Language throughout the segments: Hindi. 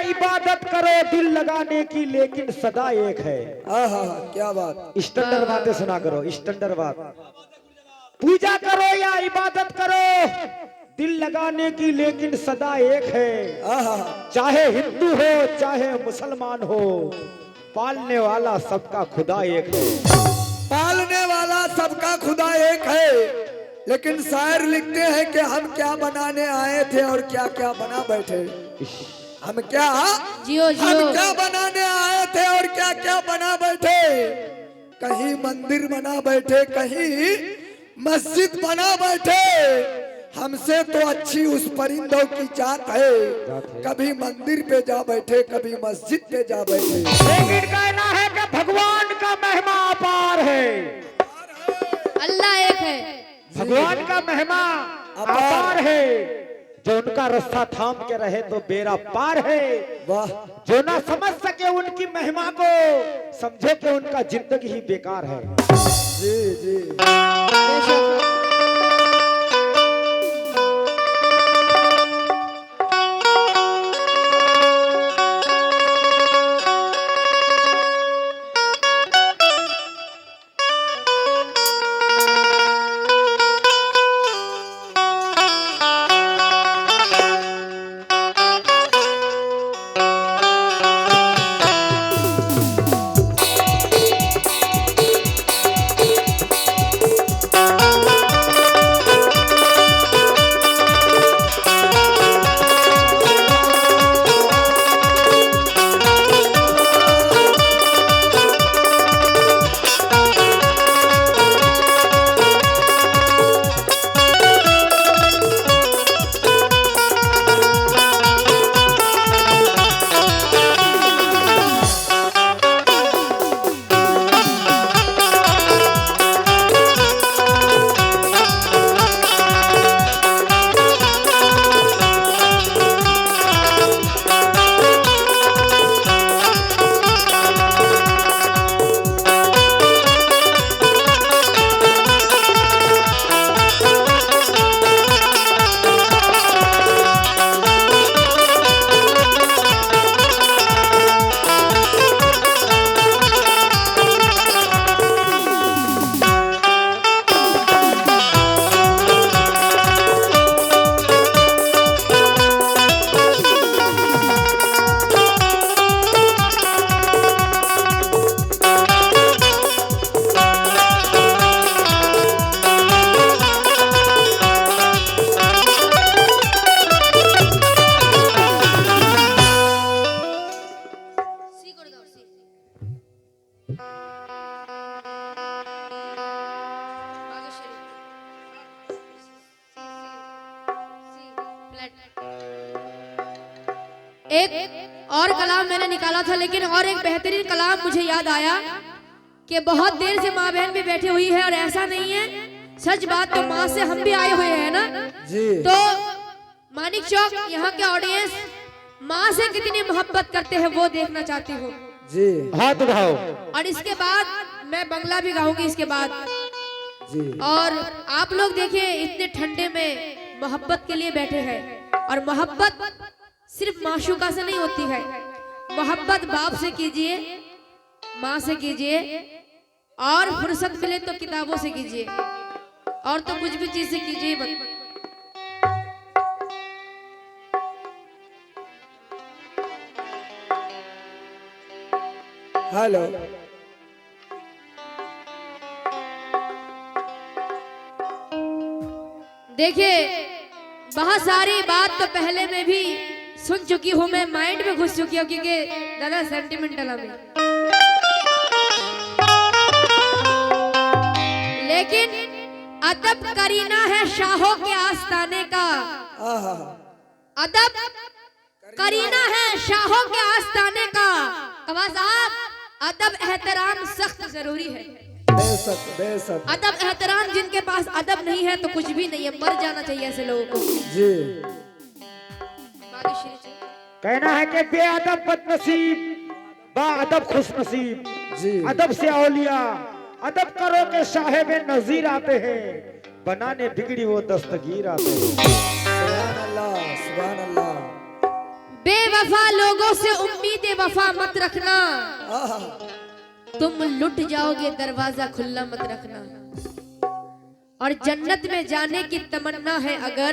इबादत करो दिल लगाने की, लेकिन सदा एक है। क्या बात। स्टैंडर्ड बातें सुना करो, स्टैंडर्ड बात। पूजा करो या इबादत करो दिल लगाने की, लेकिन सदा एक है। चाहे हिंदू हो चाहे मुसलमान हो, पालने वाला सबका खुदा एक है। पालने वाला सबका खुदा एक है। लेकिन शायर लिखते हैं कि हम क्या बनाने आए थे और क्या क्या बना बैठे। हम क्या हम क्या बनाने आए थे और क्या क्या बना बैठे। कहीं मंदिर बना बैठे, कहीं मस्जिद बना बैठे। हमसे तो अच्छी उस परिंदों की जात है, कभी मंदिर पे जा बैठे कभी मस्जिद पे जा बैठे। लेकिन कहना है कि भगवान का महिमा अपार है। अल्लाह एक है, भगवान का महिमा अपार है। जो उनका रास्ता थाम के रहे तो बेड़ा पार है। वाह। जो ना समझ सके उनकी महिमा को, समझे कि उनका जिंदगी ही बेकार है। जी जी। बेशक। एक और कलाम मैंने निकाला था, लेकिन और एक बेहतरीन कलाम मुझे याद आया कि बहुत देर से माँ बहन भी बैठी हुई है और ऐसा नहीं है, सच बात तो माँ से हम भी आए हुए हैं ना जी। तो मानिक चौक यहाँ के ऑडियंस माँ से कितनी मोहब्बत करते हैं वो देखना चाहती हूँ जी। हाथ उठाओ। और इसके बाद मैं बंगला भी गाऊंगी इसके बाद जी। और आप लोग देखिए इतने ठंडे में मोहब्बत के लिए बैठे हैं। और मोहब्बत सिर्फ माशूका से नहीं होती है, मोहब्बत बाप से कीजिए, माँ से कीजिए, और फुर्सत मिले तो किताबों से कीजिए, और तो कुछ भी चीज से कीजिए मत। हेलो। देखिए बहुत सारी बात तो पहले में भी सुन चुकी हूँ, मैं माइंड में घुस चुकी हूँ क्योंकि दादा सेंटिमेंटल हमें, लेकिन अदब करीना है शाहों के आस्ताने का। अदब करीना है शाहों के आस्ताने का। कवा साहब, अदब एहतराम सख्त जरूरी है। बेशक बेशक। अदब एहतराम जिनके पास अदब नहीं है तो कुछ भी नहीं है, मर जाना चाहिए ऐसे लोगों को जी। कहना है कि बेअदब बदनसीब बाअदब खुशनसीब जी। अदब से औलिया अदब करो के साहिब नजीर आते हैं, बनाने बिगड़ी वो दस्तगीर आते हैं। सुभान अल्लाह सुभान अल्लाह। बेवफा लोगों से उम्मीद वफा मत रखना, तुम लुट जाओगे दरवाजा खुला मत रखना। और जन्नत में जाने की तमन्ना है अगर,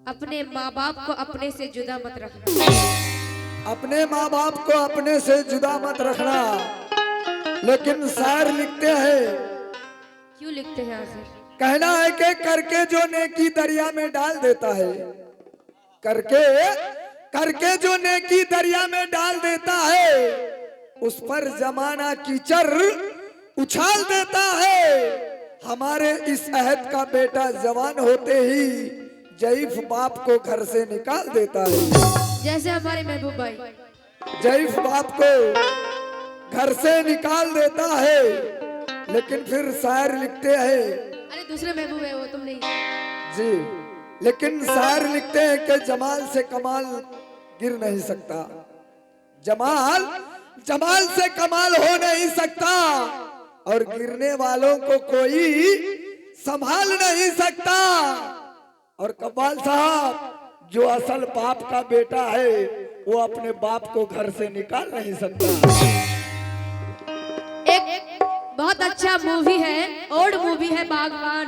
अपने माँ बाप को अपने से जुदा मत रखना। अपने माँ बाप को अपने से जुदा मत रखना। लेकिन शायर लिखते हैं, क्यों लिखते हैं आखिर? कहना है कि करके जो नेकी दरिया में डाल देता है, करके जो नेकी दरिया में डाल देता है, उस पर जमाना कीचड़ उछाल देता है। हमारे इस अहद का बेटा जवान होते ही जईफ बाप को घर से निकाल देता है। जैसे हमारे महबूब भाई जईफ बाप को घर से निकाल देता है, लेकिन फिर शायर लिखते हैं, अरे दूसरे महबूब है वो, तुम नहीं जी, लेकिन शायर लिखते हैं कि जमाल से कमाल गिर नहीं सकता, जमाल से कमाल हो नहीं सकता, और गिरने वालों को कोई संभाल नहीं सकता। और कव्वाल साहब, जो असल बाप का बेटा है वो अपने बाप को घर से निकाल नहीं सकता। एक बहुत अच्छा मूवी है, ओल्ड मूवी है बागबान,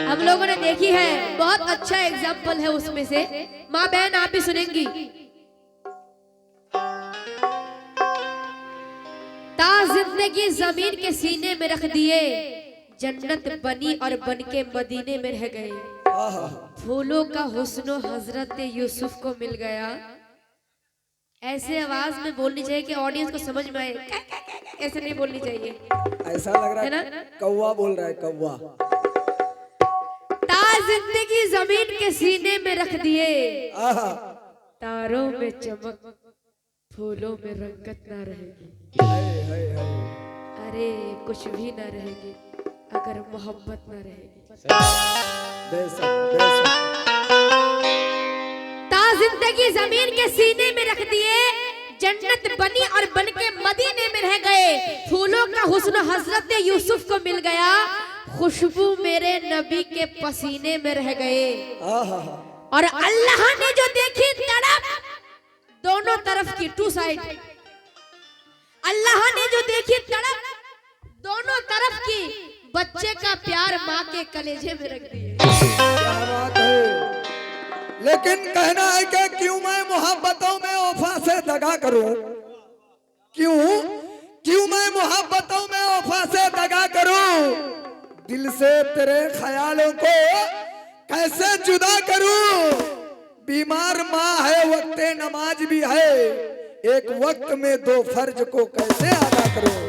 हम लोगों ने देखी है, बहुत अच्छा एग्जाम्पल है उसमें से। माँ बहन आप भी सुनेंगी। जिंदगी जमीन के सीने में रख दिए, जन्नत बनी और बनके मदीने में रह गए। फूलों का हुस्नो हजरत यूसुफ को मिल गया। ऐसे आवाज में बोलनी चाहिए कि ऑडियंस को समझ में आए, ऐसे नहीं बोलनी चाहिए। ऐसा लग रहा है ना कौवा बोल रहा है, कौवा। जिंदगी जमीन के सीने में रख दिए, तारों में चमक फूलों में रंगत ना रहेगी। अरे कुछ भी ना रहेगी अगर मोहब्बत ना रहेगी। जिंदगी जमीन के सीने में रख दिए, जन्नत बनी और बनके मदीने में रह गए। फूलों का हुस्न हजरत यूसुफ को मिल गया, खुशबू मेरे नबी के पसीने में रह गए। और अल्लाह ने जो देखी तड़प, दोनों तरफ की टू साइड, अल्लाह ने जो देखी तड़प, दोनों तरफ की, बच्चे का प्यार माँ के कलेजे में रख दिए। क्या बात है। लेकिन कहना है कि क्यों मैं मोहब्बतों में वफा से दगा करूं, क्यों मैं मोहब्बतों में वफा से दगा करूं, दिल से तेरे ख्यालों को कैसे जुदा करूं। बीमार माँ है, वक्ते नमाज भी है, एक वक्त में दो फर्ज को कैसे अदा करूं।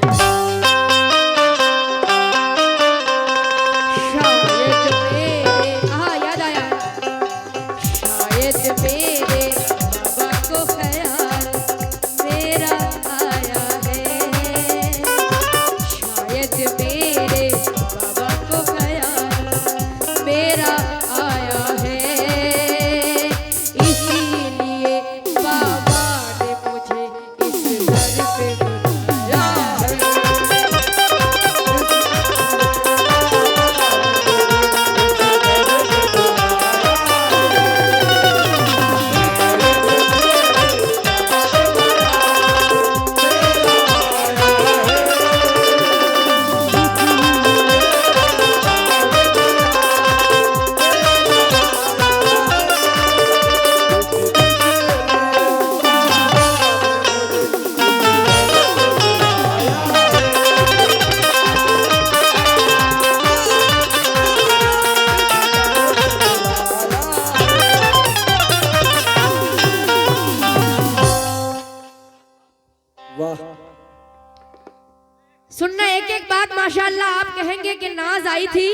सुनना एक एक बात, माशाल्लाह। आप कहेंगे कि नाज आई थी,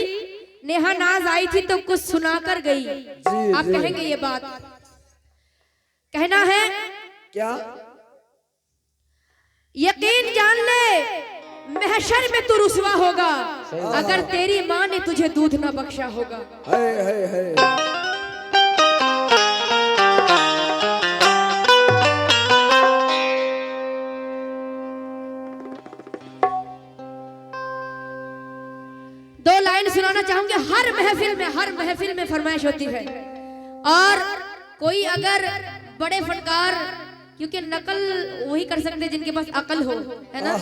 नेहा नाज आई थी तो कुछ सुनाकर गई। आप कहेंगे ये बात, कहना है क्या? यकीन जान ले महशर में तू रुसवा होगा, अगर तेरी माँ ने तुझे दूध ना बख्शा होगा। है। दो लाइन सुनाना चाहूंगी। हर महफिल में फरमाइश होती है, और कोई अगर बड़े फनकार, क्योंकि नकल वही कर सकते हैं जिनके पास अकल हो, है ना।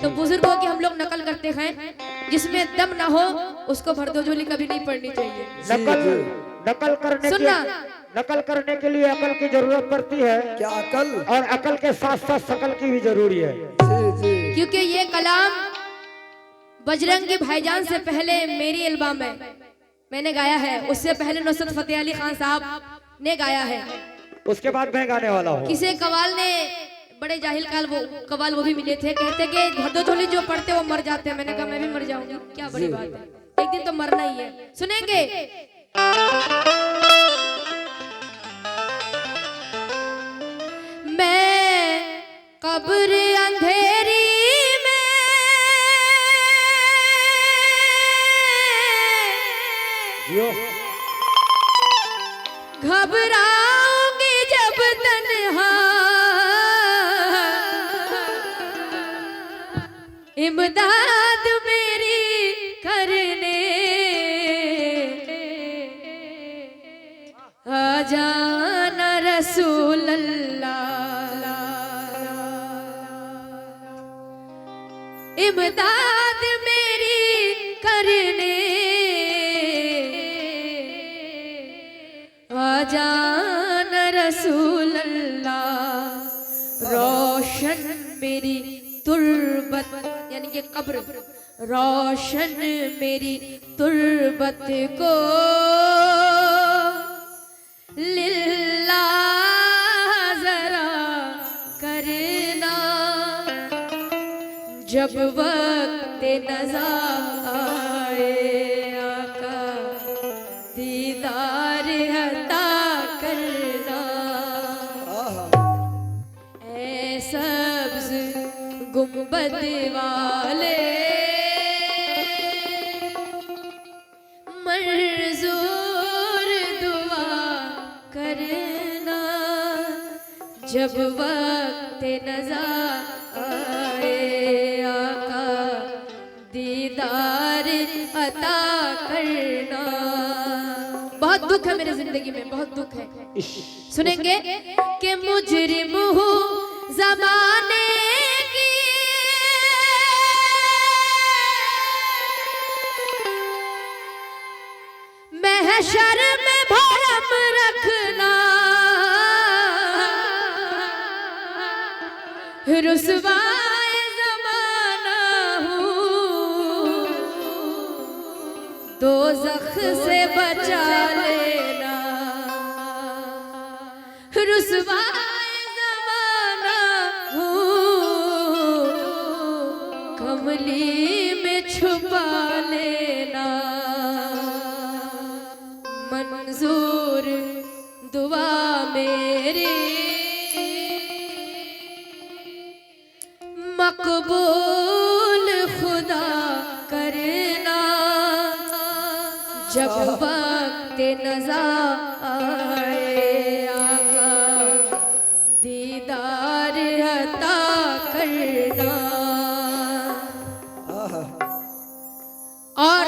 तो बुजुर्गों की हम लोग नकल करते हैं, जिसमें दम ना हो उसको भरदोजोली कभी नहीं पढ़नी चाहिए। नकल करने के लिए अकल की जरूरत पड़ती है। क्या अकल? और अकल के साथ साथ शकल की भी जरूरी है। क्योंकि ये कलाम बजरंगी भाईजान से पहले मेरी एल्बम में मैंने गाया है, उससे पहले नुसरत फतेह अली खान साहब ने गाया है, उसके बाद मैं गाने वाला हूँ। किसे कवाल ने बड़े जाहिल कवाल वो भी मिले थे, कहते कि भरदोजोली जो पढ़ते वो मर जाते हैं। मैंने कहा मैं भी मर जाऊंगी, क्या बड़ी बात है, एक दिन तो मरना ही है। सुनेंगे? मैं कब्र अंधेरी में घबराऊंगी जब तन्हा, इमदाद मेरी करने आ जाना रसूल अल्लाह, इमदाद मेरी करने आ जाना रसूल अल्लाह। रोशन मेरी तुर्बत यानी कि कब्र, रोशन मेरी तुर्बत को लिल्लाह जरा करना, जब वक्त नज़ा आए आका दीदार अता करना। ऐ सब्ज़ गुंबद वाले मंजूर दुआ करना, जब वक्त नज़ा आए आका दीदार अता करना। बहुत दुख है मेरी जिंदगी में, बहुत दुख है। सुनेंगे कि मुजरिम हूँ ज़माने की, महशर में भरम रखना, रुसवाए ज़माना हूँ, दोज़ख से बचा लेना, रुसवाए ज़माना हूँ, कमली में छुपा लेना। मंजूर दुआ मेरी मकबूल खुदा करना, जब वक्त नज़ा आए आका दीदार अता करना। और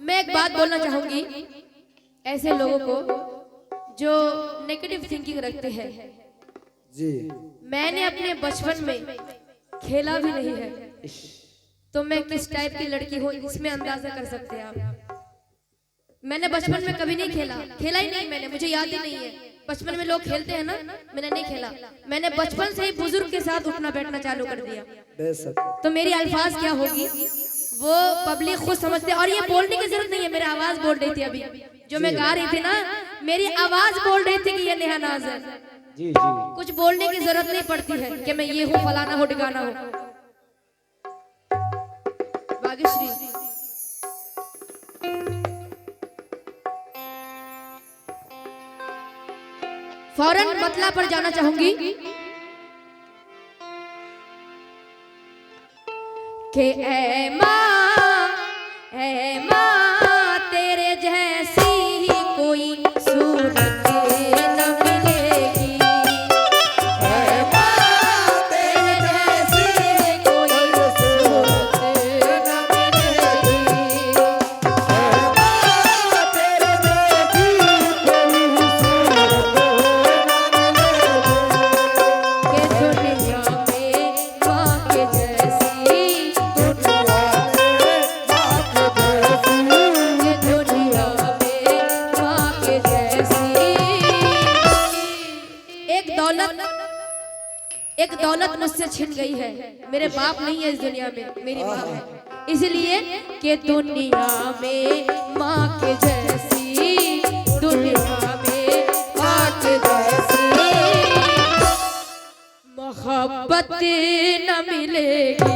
मैं एक बात बोलना चाहूंगी ऐसे लोगों को जो नेगेटिव थिंकिंग रखते हैं जी। मैंने अपने बचपन में खेला भी नहीं है, तो मैं किस टाइप की लड़की हूँ इसमें अंदाजा कर सकते हैं आप। मैंने बचपन में कभी नहीं खेला, खेला ही नहीं मैंने, मुझे याद ही नहीं है। बचपन में लोग खेलते हैं ना, मैंने नहीं खेला। मैंने बचपन से ही बुजुर्ग के साथ उठना बैठना चालू कर दिया। तो मेरी अल्फाज क्या होगी वो पब्लिक खुद समझते। और ये बोलने की जरूरत नहीं है, मेरी आवाज बोल रही थी अभी जो मैं गा रही थी ना, मेरी आवाज बोल रही थी कि ये नेहा नाज है। जी जी, कुछ बोलने की जरूरत नहीं पड़ती है कि मैं ये हूँ, फलाना हो, ठिकाना हो। भाग्यश्री फौरन मतला पर जाना चाहूंगी कि ऐ माँ तेरे जैसी कोई सूरत न मिलेगी। ऐ माँ तेरे जैसी कोई सूरत न मिलेगी। ऐ माँ तेरे जैसी कोई सूरत न एक दौलत मुझसे छिन गई है। मेरे बाप नहीं है इस दुनिया में, मेरी माँ है। इसलिए कि दुनिया में माँ के जैसी, दुनिया में माँ के जैसी मोहब्बत न मिलेगी।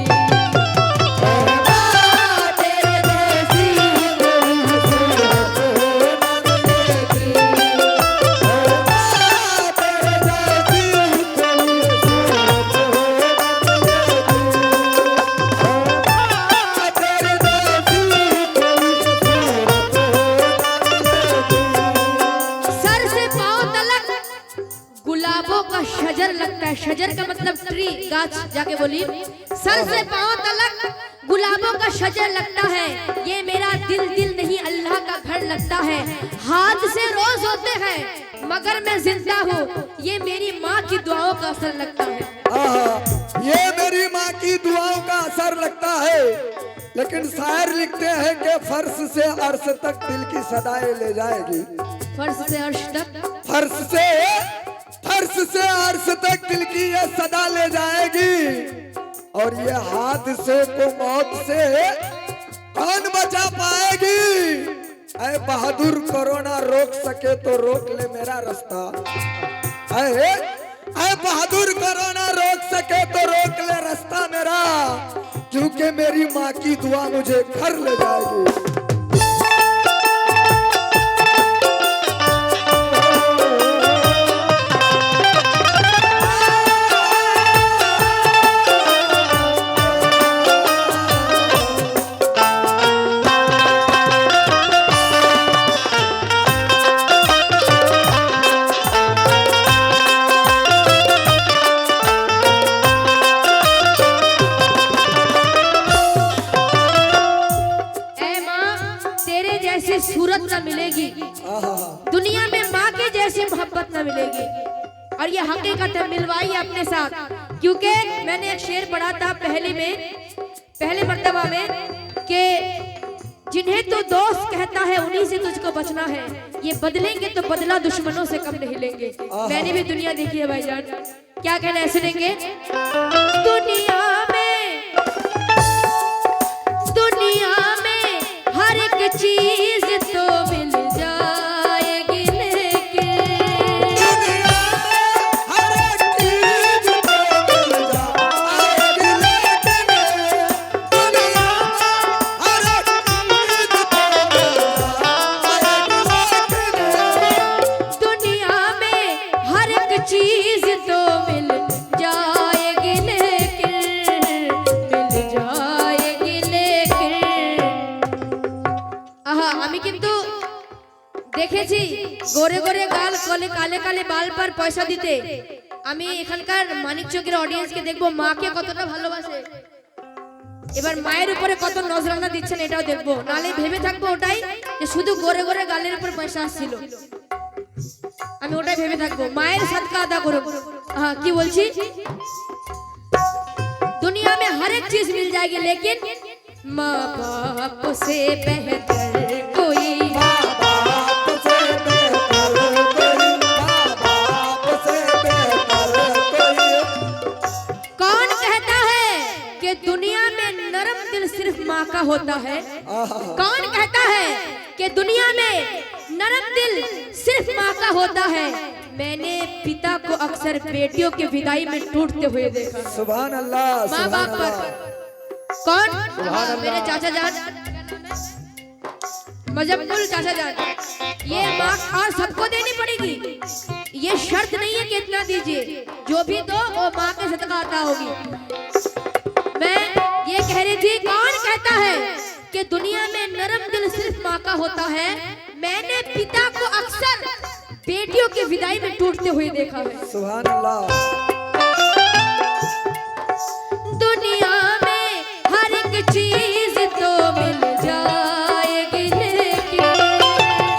शजर लगता है, शजर का मतलब ट्री, गाछ। जाके बोली, सर से पांव तलक गुलाबों का शजर लगता है। ये मेरा दिल नहीं अल्लाह का घर लगता है। हाथ से रोज होते हैं मगर मैं जिंदा हूँ। ये मेरी माँ की दुआओं का असर लगता है। ये मेरी माँ की दुआओं का असर लगता है। लेकिन शायर लिखते हैं कि फर्श से अर्श तक दिल की सदाएं ले जाएगी। फर्श से अर्श तक, फर्श से अर्श तक दिल की ये सदा ले जाएगी। और ये हादसे को मौत से कौन बचा पाएगी? ऐ बहादुर, कोरोना रोक सके तो रोक ले मेरा रास्ता। ऐ बहादुर, कोरोना रोक सके तो रोक ले रास्ता मेरा, क्योंकि मेरी माँ की दुआ मुझे घर ले जाएगी। सूरत न मिलेगी दुनिया में, माँ के जैसी मोहब्बत न मिलेगी। और ये हकीकत है, मिलवाई अपने साथ। क्योंकि मैंने एक शेर पढ़ा था पहले मर्तबा में कि जिन्हें तो दोस्त कहता है उन्हीं से तुझको बचना है। ये बदलेंगे तो बदला दुश्मनों से कम नहीं लेंगे। मैंने भी दुनिया देखी है भाईजान। क्या कहना है, सुनेंगे? दुनिया में हर एक चीज तो मिल जाएगी, लेकिन हर एक चीज तो मिल जाएगी, लेकिन दुनिया में हर एक चीज तो मिल जाएगी, मिल जाएगी, लेकिन আমি কিন্তু দেখেছি গোরে গোরে গাল কালে কালে বাল पर পয়সা দিতে। আমি এখানকার মানিকচকের অডিয়েন্সকে দেখবো মাকে কতটা ভালোবাসে। এবার মায়ের উপরে কত নজরানা দিচ্ছেন এটাও দেখবো। নালে ভেবে থাকবো ওটাই যে শুধু গোরে গোরে গালের উপর পয়সা আসছিল। আমি ওটাই ভেবে থাকবো, মায়ের সদকা আদা করব। हाँ কি বলছি, दुनिया में हर एक चीज मिल जाएगी, लेकिन माँ बाप से बेहतर कोई, माँ बाप से बेहतर कोई, माँ बाप से बेहतर कोई। कौन कहता है कि दुनिया में नरम दिल सिर्फ माँ का होता है? कौन कहता है कि दुनिया में नरम दिल सिर्फ माँ का होता है? मैंने पिता को अक्सर बेटियों के विदाई में टूटते हुए देखा। सुभान अल्लाह, माँ बाप पर कौन? मेरे चाचा जान, मजबुल चाचा जान। ये माँ और सबको देनी पड़ेगी, ये शर्त नहीं है कि इतना दीजिए, जो भी दो वो माँ के सदका आता होगी। मैं ये कह रही थी, कौन कहता है कि दुनिया में नरम दिल सिर्फ माँ का होता है? मैंने पिता को अक्सर बेटियों की विदाई में टूटते हुए देखा है। सुभान अल्लाह। दुनिया में हर एक चीज तो मिल जाएगी, लेकिन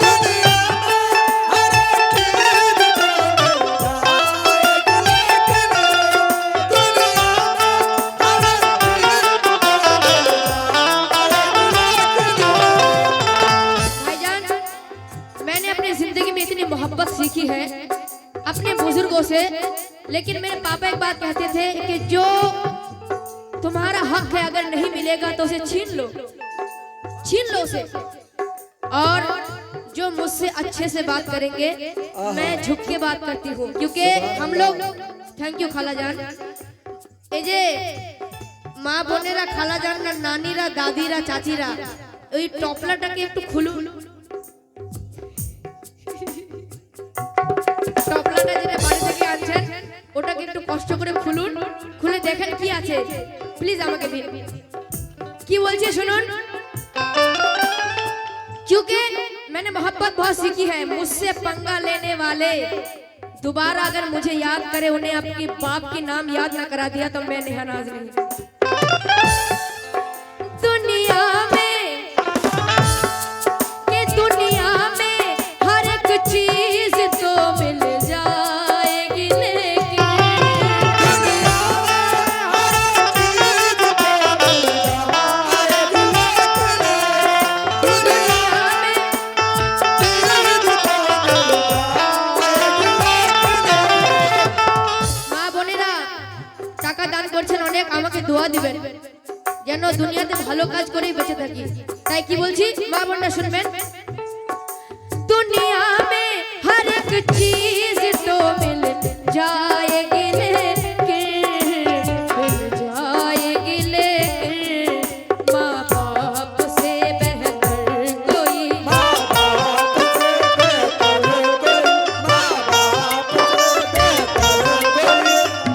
दुनिया में हर एक चीज तो मिल जाएगी, लेकिन दुनिया में हर एक चीज तो मिल जाएगी। भाईजान, मैंने अपनी जिंदगी में इतनी मोहब्बत सीखी है अपने बुजुर्गों से लेकिन मेरे पापा एक बात कहते थे कि जो तुम्हारा हक है अगर नहीं मिलेगा तो उसे छीन लो उसे। और जो मुझसे अच्छे से बात करेंगे मैं झुक के बात करती हूँ, क्योंकि हम लोग, थैंक यू खाला जान, ए जे माँ बोने रा खाला जान रा नानी रा दादी रा चाची रा ওই টপলাটাকে একটু খুলুন, টপলাটা যেটা বাড়ি থেকে আনছেন ওটাকে একটু কষ্ট করে খুলুন, খুলে দেখেন কি আছে, প্লিজ আমাকে দিন। কি বলছে শুনুন, क्योंकि मैंने मोहब्बत बहुत सीखी है, मुझसे पंगा लेने वाले दोबारा अगर मुझे याद करे, उन्हें अपने बाप की नाम याद ना करा दिया तो मैं नेहानाज नहीं। दुनिया में हर एक चीज तो मिल जाएगी, लेकिन মা বোনেরা টাকা দান করছেন অনেক, আমাকে দোয়া দিবেন যেন দুনিয়াতে ভালো কাজ করেই বেঁচে থাকি। তাই কি বলছি মা বোনরা শুনবেন, दुनिया में हर एक चीज तो मिल जाएगी, लेकिन मिल जाएगी, लेकिन माँ बाप से बेहतर कोई, माँ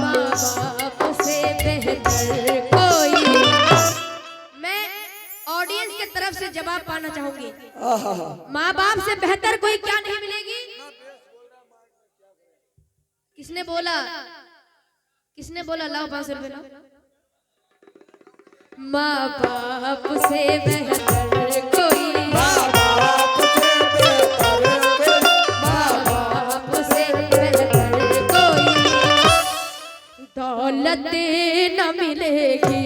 बाप से बेहतर कोई। मैं ऑडियंस की तरफ से जवाब पाना चाहूंगी, माँ बाप से बेहतर कोई क्या नहीं मिलेगी? किसने बोला? लाओ 500 रुपए लाओ। माँ बाप से बेहतर कोई, माँ बाप से बेहतर कोई दौलत न मिलेगी,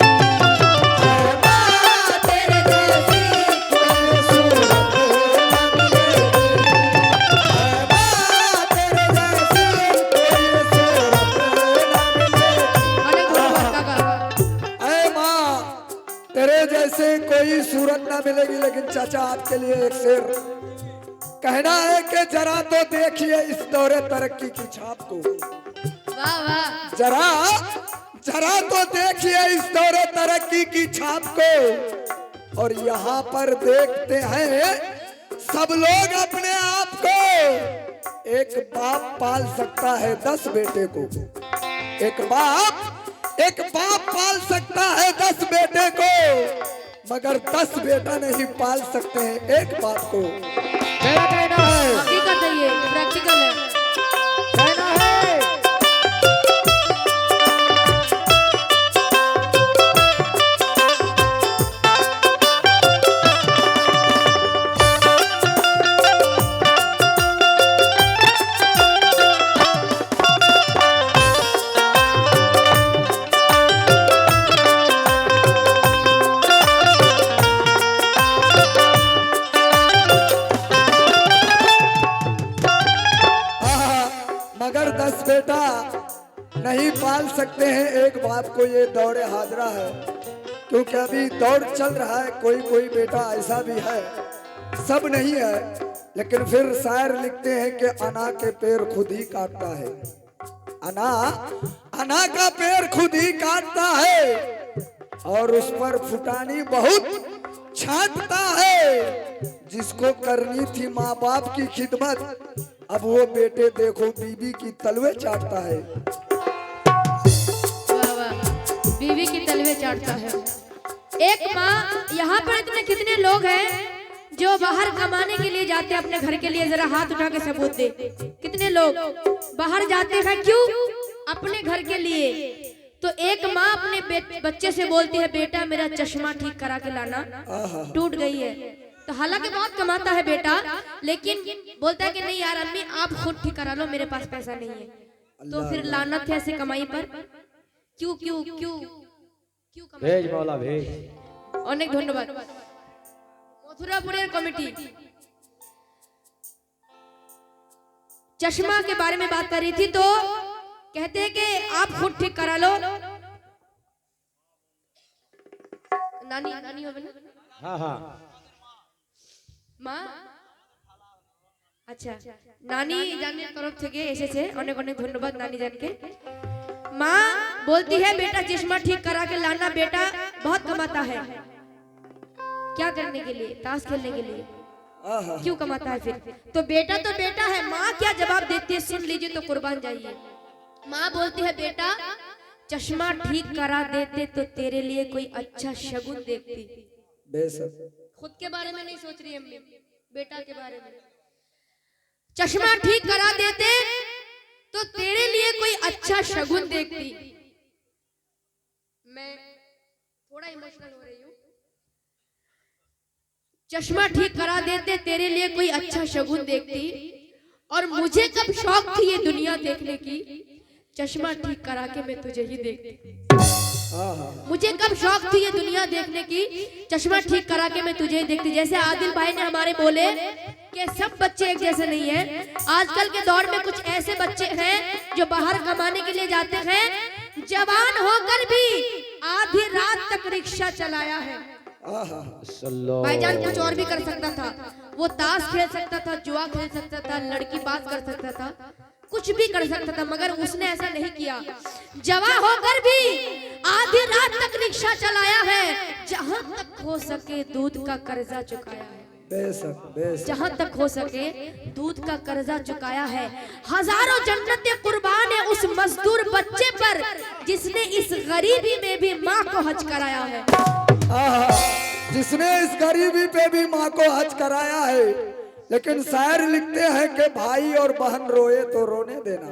कोई सूरत ना मिलेगी। लेकिन चाचा आपके लिए एक शेर कहना है कि जरा तो देखिए इस दौरे तरक्की की छाप को, वाह वाह, जरा तो देखिए इस दौरे तरक्की की छाप को। और यहाँ पर देखते हैं सब लोग अपने आप को, एक बाप पाल सकता है 10 बेटे को, एक बाप पाल सकता है 10 बेटे को, मगर 10 बेटा नहीं पाल सकते हैं एक बाप को। मेरा कहना है, हकीकत है, ये प्रैक्टिकल है, कहना है मगर 10 बेटा नहीं पाल सकते हैं एक बाप को, ये दौरे हाजरा है। क्योंकि अभी दौर चल रहा है, कोई बेटा ऐसा भी है, सब नहीं है, लेकिन फिर शायर लिखते हैं कि अना के पैर खुद ही काटता है, अना का पैर खुद ही काटता है, और उस पर फुटानी बहुत छांटता है। जिसको करनी थी माँ बाप की खिदमत, अब वो बेटे देखो बीवी की तलवे चाटता है। वाह वाह, बीवी की तलवे चाटता है। एक माँ, यहाँ पर इतने कितने लोग हैं जो बाहर कमाने के लिए जाते हैं अपने घर के लिए, जरा हाथ उठा के सबूत दे, कितने लोग बाहर जाते हैं, क्यों? अपने घर के लिए। तो एक माँ अपने बच्चे से बोलती है, बेटा मेरा चश्मा ठीक करा के लाना, टूट गई है। तो हालांकि बहुत कमाता है बेटा, लेकिन बोलता है कि नहीं यार अम्मी आप खुद ठीक करा लो, मेरे पास पैसा नहीं है। तो फिर लानत है ऐसे कमाई पर, क्यों क्यों क्यों क्यों भेज मौला भेज। अनेक धन्यवाद। मथुरापुरेर कमिटी चश्मा के बारे में बात कर रही थी, तो कहते हैं कि आप खुद ठीक करा लो। नानी नानी हो बना? हाँ हाँ মা আচ্ছা নানি জানের তরফ থেকে এসেছে, অনেক অনেক ধন্যবাদ নানি জানকে। মা बोलती है बेटा चश्मा ठीक करा के लाना, बेटा बहुत कमाता है। क्या करने के लिए? ताश खेलने के लिए। क्यों कमाता है फिर? तो बेटा है। माँ क्या जवाब देती है सुन लीजिए तो कुर्बान जाइए। माँ बोलती है बेटा चश्मा ठीक करा देते तो तेरे लिए कोई अच्छा शगुन देखती। बेशक खुद के बारे में नहीं सोच रही अम्मी, बेटा के बारे में। चश्मा ठीक करा देते तो तेरे लिए कोई अच्छा शगुन देखती। मैं थोड़ा इमोशनल हो रही हूँ। चश्मा ठीक करा देते तेरे लिए कोई अच्छा शगुन देखती, और मुझे कब शौक थी ये दुनिया देखने की, चश्मा ठीक करा के मैं तुझे ही देखती। मुझे कब शौक थी ये दुनिया देखने की, चश्मा ठीक करा के मैं तुझे ही देखती। जैसे आदिल भाई ने हमारे बोले कि सब बच्चे एक जैसे नहीं है। आजकल के दौर में कुछ ऐसे बच्चे हैं जो बाहर कमाने के लिए जाते हैं, जवान होकर भी आधी रात तक रिक्शा चलाया है। भाईजान कुछ और भी कर सकता था, वो ताश खेल सकता था, जुआ खेल सकता था, लड़की बात कर सकता था, कुछ भी कर सकता था, मगर उसने ऐसा नहीं किया। जवान होकर भी आधी रात तक रिक्शा चलाया है, जहां तक हो सके दूध का कर्जा चुकाया है। जहां तक हो सके दूध का कर्जा चुकाया है। हजारों जन्नतें कुर्बान है उस मजदूर बच्चे पर जिसने इस गरीबी में भी माँ को हज कराया है। जिसने इस गरीबी पे भी माँ को हज कराया है। लेकिन शायर लिखते हैं कि भाई और बहन रोए तो रोने देना।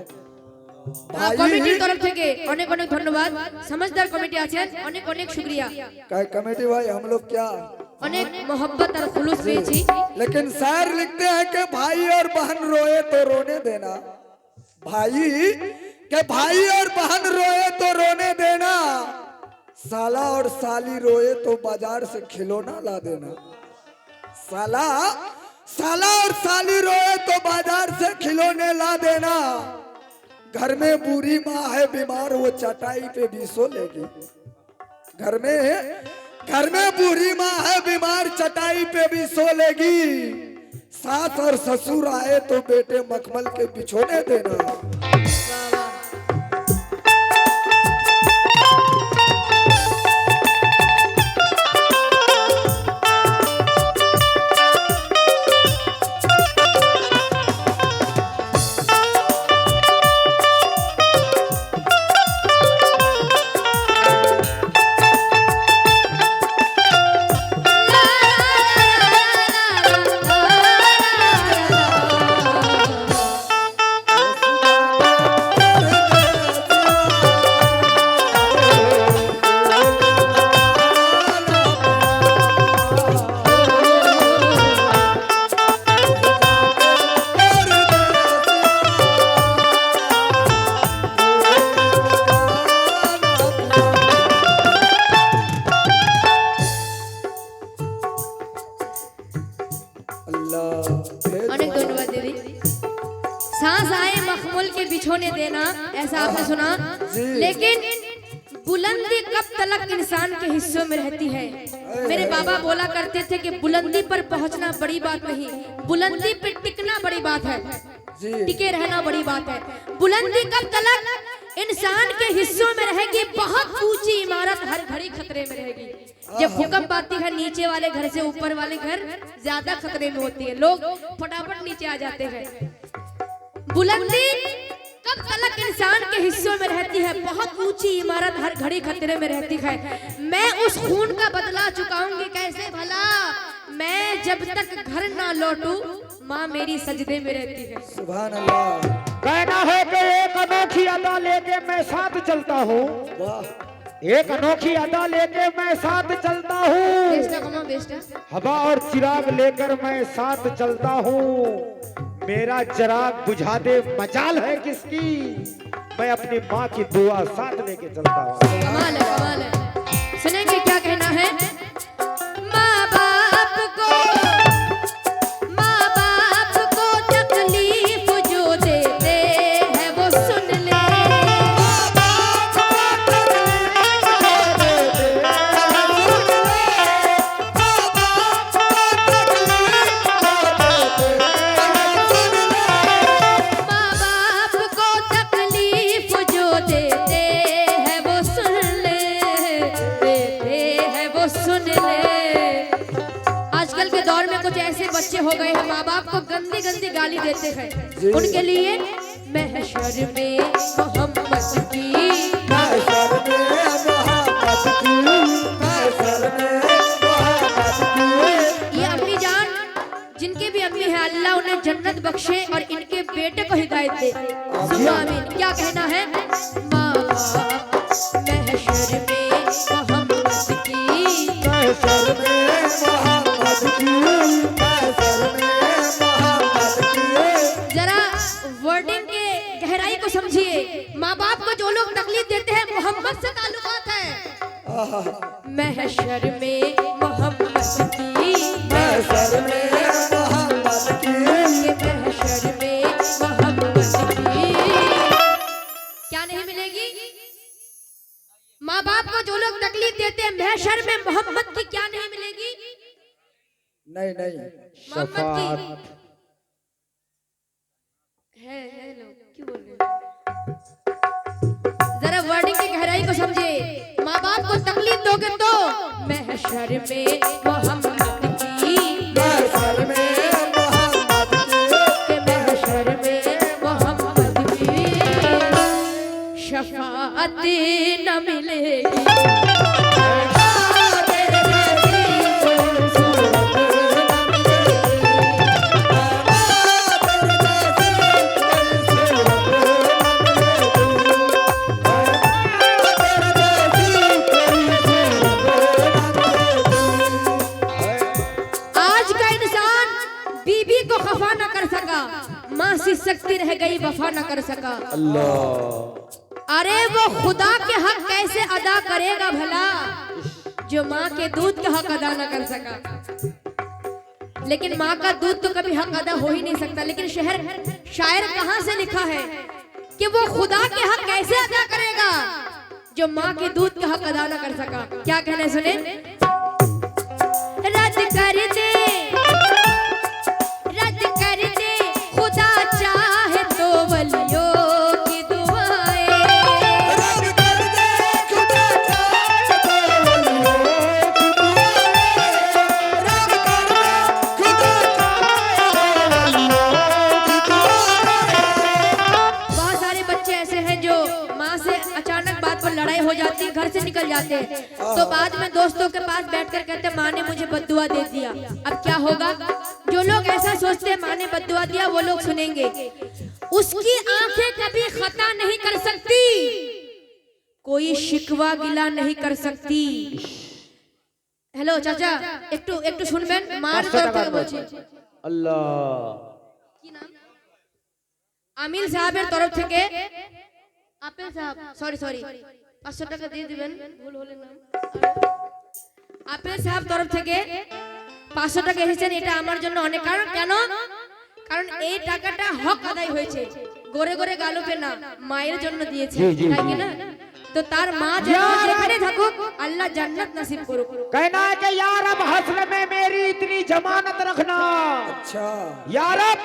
কমিটির তরফ থেকে অনেক অনেক ধন্যবাদ। समझदार কমিটি আছেন, অনেক অনেক শুকরিয়া। कमेटी भाई हम लोग क्या অনেক मोहब्बत और खुलूस পেয়েছি। लेकिन शायर लिखते हैं कि भाई और बहन रोए तो रोने देना। भाई और बहन रोए तो रोने देना, साला और साली रोए तो बाजार से खिलौना ला देना। साला और साली रोए तो बाजार से खिलौने ला देना। घर में बूढ़ी माँ है बीमार, वो चटाई पे भी सो लेगी। घर में बूढ़ी माँ है बीमार, चटाई पे भी सो लेगी। सास और ससुर आए तो बेटे मखमल के बिछोने देना। अनेक धन्यवाद दीदी। सांस आए मखमल के बिछोने देना, ऐसा आपने सुना। लेकिन बुलंदी कब तक इंसान के हिस्सों में रहती है। मेरे बाबा बोला करते थे कि बुलंदी पर पहुंचना बड़ी बात नहीं, बुलंदी पर टिकना बड़ी बात है, टिके रहना बड़ी बात है। बुलंदी कब तक इंसान के हिस्सों में रहेगी, बहुत ऊंची इमारत हर घड़ी खतरे में रहेगी। जब भूकंप आती है नीचे वाले घर से ऊपर वाले घर ज्यादा खतरे में होती है, लोग फटाफट नीचे आ जाते हैं। बुलंदी कब तक इंसान के हिस्सों में रहती है, बहुत ऊंची इमारत हर घड़ी खतरे में रहती है। मैं उस खून का बदला चुकाऊंगी कैसे भला, मैं जब तक घर ना लौटूं माँ मेरी सजदे में रहती है। सुभान अल्लाह। कहना है कि एक अनोखी अदा लेके मैं साथ चलता हूँ, एक अनोखी अदा लेके मैं साथ चलता हूँ, हवा और चिराग लेकर मैं साथ चलता हूँ। मेरा चिराग बुझा दे मजाल है किसकी, मैं अपनी माँ की दुआ साथ लेके चलता हूँ। कमाल है, कमाल है। सुनेंगे क्या कहना है। माँ बाप को तकलीफ जो देते हैं वो सुन ले। बच्चे हो गए हैं, माँ बाप को गंदी गंदी गाली देते हैं, उनके लिए महशर में मोहम्मद की, महशर में मोहम्मद की, महशर में मोहम्मद की। ये अम्मी जान जिनके भी अम्मी है, अल्लाह उन्हें जन्नत बख्शे और इनके बेटे को हिदायत दे। सुनो आमीन। क्या कहना है? माँ बाप महशर में मोहम्मद की, महशर में मोहम्मद की, महशर में मोहम्मद की। जरा वर्डिंग के गहराई को समझिए। माँ बाप को जो लोग तकलीफ देते हैं, मोहम्मद से ताल्लुकात है। महशर में मोहम्मद की, महशर में मोहम्मद की, महशर में मोहम्मद की। क्या नहीं मिलेगी? माँ बाप को जो लोग तकलीफ देते हैं, महशर में मोहम्मद की क्या नहीं मिलेगी? नहीं नहीं, मोहम्मद की है लोग क्यों बोल रहे हैं? जरा वर्डिंग की गहराई को समझे। माँ बाप को तकलीफ दोगे तो महशर में मोहम्मद की, महशर में मोहम्मद की, महशर में मोहम्मद की शफाअत न मिलेगी। सकती रह गई, वफा न कर सका। अल्लाह। अरे वो खुदा के हक कैसे अदा करेगा भला, जो माँ के दूध का हक अदा न कर सका। लेकिन माँ का दूध तो कभी हक अदा हो ही नहीं सकता। लेकिन शायर कहाँ से लिखा है कि वो खुदा के हक कैसे अदा करेगा, जो माँ के दूध का हक अदा न कर सका। क्या कहना सुने? रद्द कर दे, रद्द कर दे, खुदा चाहे तो वलियों की दुआएं। रद्द कर दे, खुदा चाहे तो वलियों की दुआएं। रद्द कर दे, खुदा चाहे तो वलियों की दुआएं। बहुत सारे बच्चे ऐसे हैं जो माँ से अचानक बात पर लड़ाई हो जाती है, घर से निकल जाते हैं, तो बाद में दोस्तों के पास बैठकर कहते हैं माँ ने मुझे बद्दुआ दे दिया। अब क्या होगा? जो लोग ऐसा सोचते हैं माँ ने बद्दुआ दिया, वो लोग सुनेंगे उसकी आंखें कभी खता नहीं कर सकती, कोई शिकवा गिला नहीं कर सकती। हेलो चाचा, একটু শুনবেন মার তরফ থেকে বলছি। আল্লাহ। কি নাম? আমিল সাহেবের তরফ থেকে, আপেল সাহেব, সরি 500 টাকা দিয়ে দিবেন, ভুল হলে নাম। আপেল সাহেব তরফ থেকে 500 টাকা এসেছেন, এটা আমার জন্য অনেক। কারণ এই টাকাটা হক আদায় হয়েছে, গোরে গোরে গালুপে না, মায়ের জন্য দিয়েছে, তাই কি না? तो तार माँ जेखने থাকুক, अल्लाह जन्नत नसीब करुक। कहना है कि या रब हस्र में मेरी इतनी जमानत रखना। अच्छा। या रब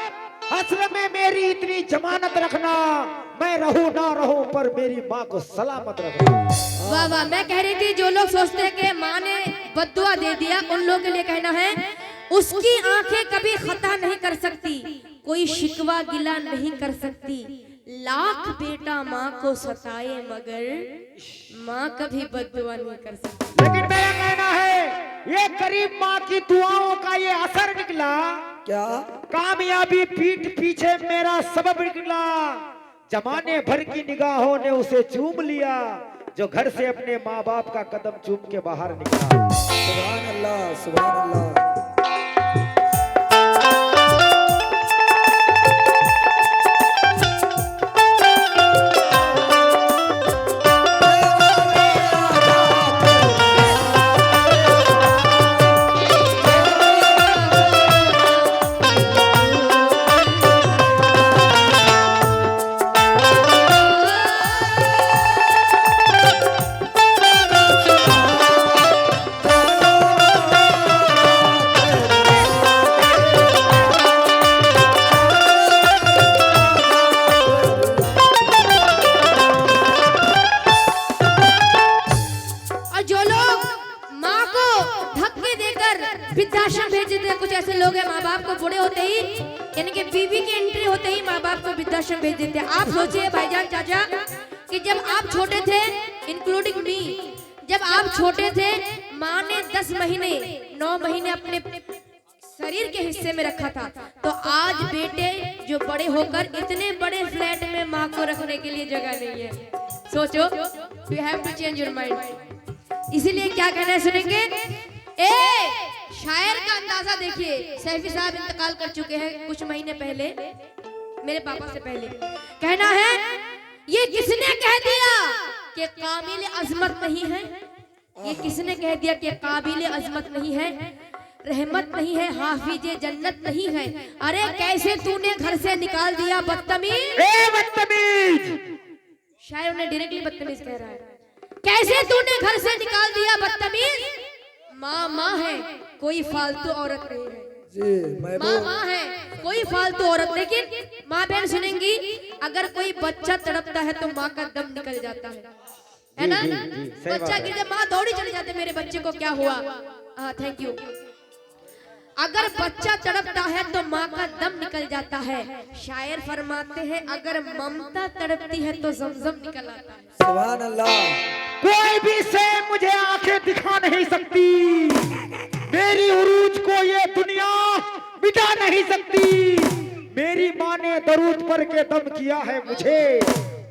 हस्र में मेरी इतनी जमानत रखना, मैं रहूं ना रहूं पर मेरी माँ को सलामत रखना। वाह वाह। मैं कह रही थी जो लोग सोचते हैं कि माँ ने बद्दुआ दे दिया, उन लोगों के लिए कहना है उसकी आंखें कभी खता नहीं कर सकती, कोई शिकवा गिला नहीं कर सकती। लाख बेटा माँ को सताए मगर माँ कभी बद्दुआ नहीं कर सकती। लेकिन मेरा कहना है ये गरीब माँ की दुआओं का ये असर निकला। क्या? कामयाबी पीठ पीछे मेरा सबब निकला। जमाने भर की निगाहों ने उसे चूम लिया, जो घर से अपने माँ बाप का कदम चूम के बाहर निकला। सुभान अल्लाह, सुभान अल्लाह। कुछ ऐसे लोग हैं, माँ बाप को बूढ़े होते ही यानी कि बीवी की एंट्री होते ही माँ बाप को वृद्धाश्रम भेज देते हैं। आप सोचिए भाईजान चाचा कि जब आप छोटे थे, इंक्लूडिंग मी, जब आप छोटे थे, माँ ने 10 महीने 9 महीने अपने शरीर के हिस्से में रखा था, तो आज बेटे जो बड़े होकर इतने बड़े फ्लैट में माँ को रखने के लिए जगह नहीं है। सोचो, you have to change your mind. इसीलिए क्या कहना है सुनेंगे। शायर का अंदाजा देखिए। सैफी साहब इंतकाल कर चुके हैं कुछ महीने पहले, मेरे पापा से पहले। कहना है, ये किसने कह दिया कि काबिल अजमत नहीं है, ये किसने कह दिया कि काबिल अजमत नहीं है, रहमत नहीं है, हाफिजे जन्नत नहीं है। अरे कैसे तूने घर से निकाल दिया बदतमीज। शायर उन्हें डायरेक्टली बदतमीज कह रहा है। कैसे तूने घर से निकाल दिया बदतमीज। माँ माँ है, कोई फालतू औरत नहीं है जी। माँ है, कोई फालतू औरत। लेकिन माँ बहन सुनेंगी, अगर कोई बच्चा तड़पता है तो माँ का दम निकल जाता है ना। बच्चा गिर जाए, माँ दौड़ी चली जाती, मेरे बच्चे को क्या हुआ। हाँ, थैंक यू। अगर बच्चा तड़पता है तो माँ का दम निकल जाता है। शायर फरमाते हैं, अगर ममता तड़पती है तो ज़मज़म निकल आता है। सुभान अल्लाह। कोई भी से मुझे आंखें दिखा नहीं सकती, मेरी उरूज को ये दुनिया मिटा नहीं सकती। मेरी माँ ने दरूद पर के दम किया है मुझे,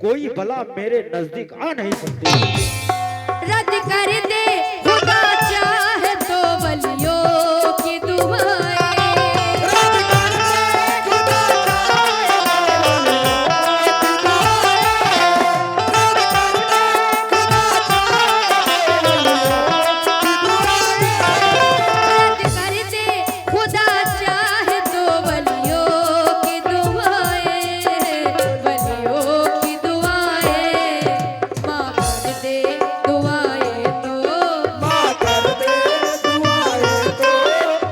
कोई भला मेरे नजदीक आ नहीं सकती। रद्द कर दे खुदा चाहे तो वलियों की दुआएं, रद्द कर दे खुदा चाहे तो वलियों की दुआएं, वलियों की दुआएं, माँ कर दे दुआएं तो, माँ कर दे दुआएं तो,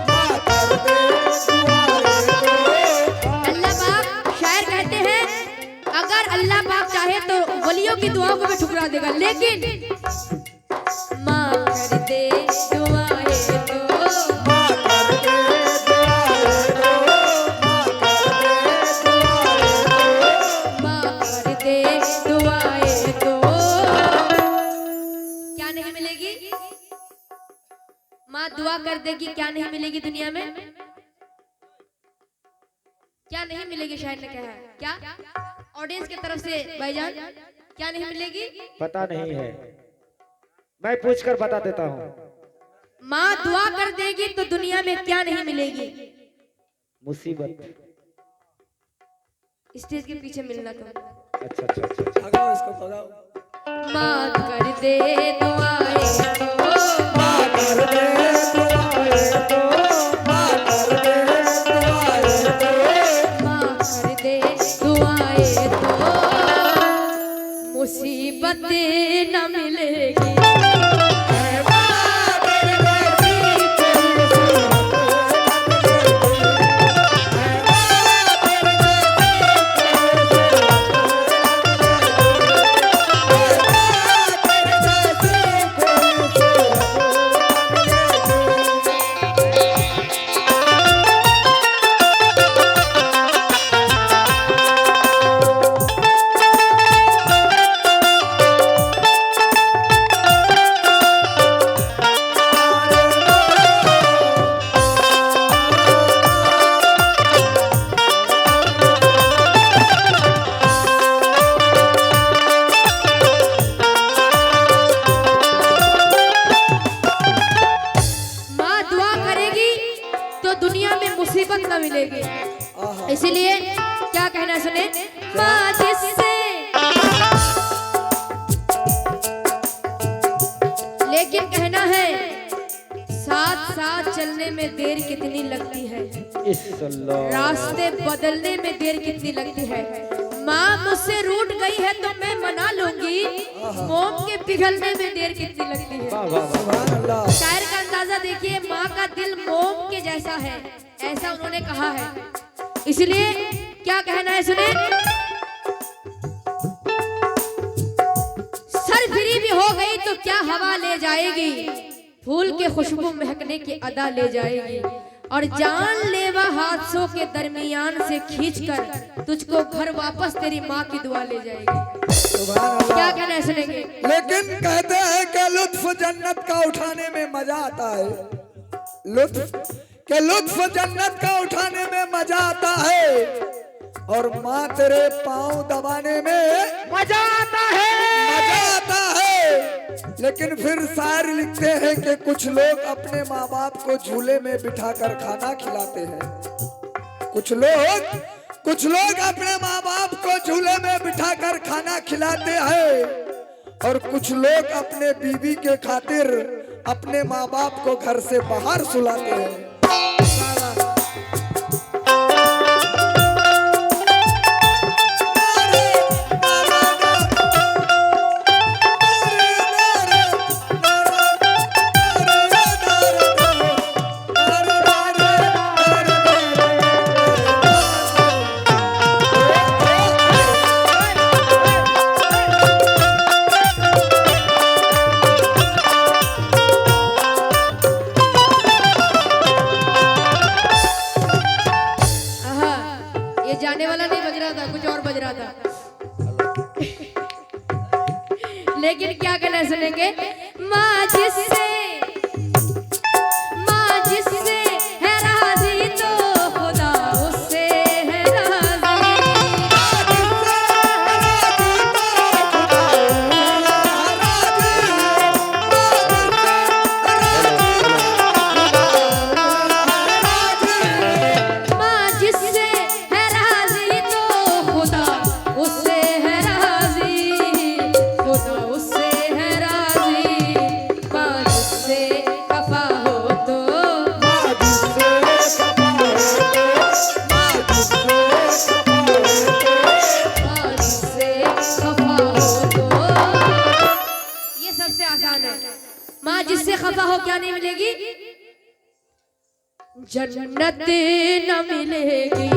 माँ कर दे दुआएं तो। अल्लाह पाक, शायर कहते हैं, अगर अल्लाह पाक चाहे तो वलियों की दुआओं को भी ठुकरा देगा, लेकिन माँ कर दे दुआएं तो, माँ कर दे दुआएं तो, माँ कर दे दुआएं तो। माँ कर दे दुआएं तो। क्या नहीं मिलेगी। माँ दुआ कर देगी, क्या नहीं मिलेगी दुनिया में। क्या नहीं मिलेगी, शायद ने कहा है। क्या ऑडियंस की तरफ से भाईजान, क्या नहीं मिलेगी। पता नहीं है, मैं पूछकर बता देता हूँ। माँ दुआ कर देगी तो दुनिया में क्या नहीं मिलेगी। मुसीबत। स्टेज के पीछे मिलना तो। अच्छा अच्छा अच्छा अच्छा। भगाओ इसको, भगाओ। माँ कर दे दुआएं तो, माँ कर दे दुआएं तो, माँ कर दे दुआएं तो। माँ कर दे दुआएं तो, मुसीबतें न मिलेगी। मुसीबत न मिलेगी। इसीलिए क्या कहना है सुने। माँ जिससे, लेकिन कहना है साथ साथ चलने में देर कितनी लगती है, रास्ते बदलने में देर कितनी लगती है। माँ मुझसे रूठ गई है तो मैं मना लूंगी, मोम के पिघलने में देर कितनी लगती है। शायर का अंदाजा देखिए, माँ का दिल मोम के जैसा है, ऐसा उन्होंने कहा है। इसलिए क्या कहना है सुने। सर फ्री भी हो गई तो क्या हवा ले जाएगी, फूल के खुशबू महकने की अदा ले जाएगी। और जानलेवा हादसों के दरमियान से खींचकर तुझको घर वापस तेरी माँ की दुआ ले जाएगी। क्या कहना है सुनेंगे? लेकिन कहते हैं कि लुत्फ जन्नत का उठाने में मजा आता है, लुत्फ जन्नत का उठाने में मजा आता है, और माँ तेरे पाँव दबाने में मजा आता है। लेकिन फिर शायर लिखते हैं कि कुछ लोग अपने माँ बाप को झूले में बिठाकर खाना खिलाते हैं। कुछ लोग अपने माँ बाप को झूले में बिठाकर खाना खिलाते हैं, और कुछ लोग अपने बीवी के खातिर अपने माँ बाप को घर से बाहर सुलाते हैं। जाने वाला नहीं बज रहा था, कुछ और बज रहा था। लेकिन क्या कहना सुनेंगे? माँ जिससे है राजी तो खुदा उससे है राजी। माँ जिससे है राजी तो खुदा उससे है राजी, खुदा उससे है राजी। माँ जिससे खफा हो तो ये सबसे आसान है। माँ जिससे खफा हो क्या नहीं मिलेगी? जन्नत न मिलेगी।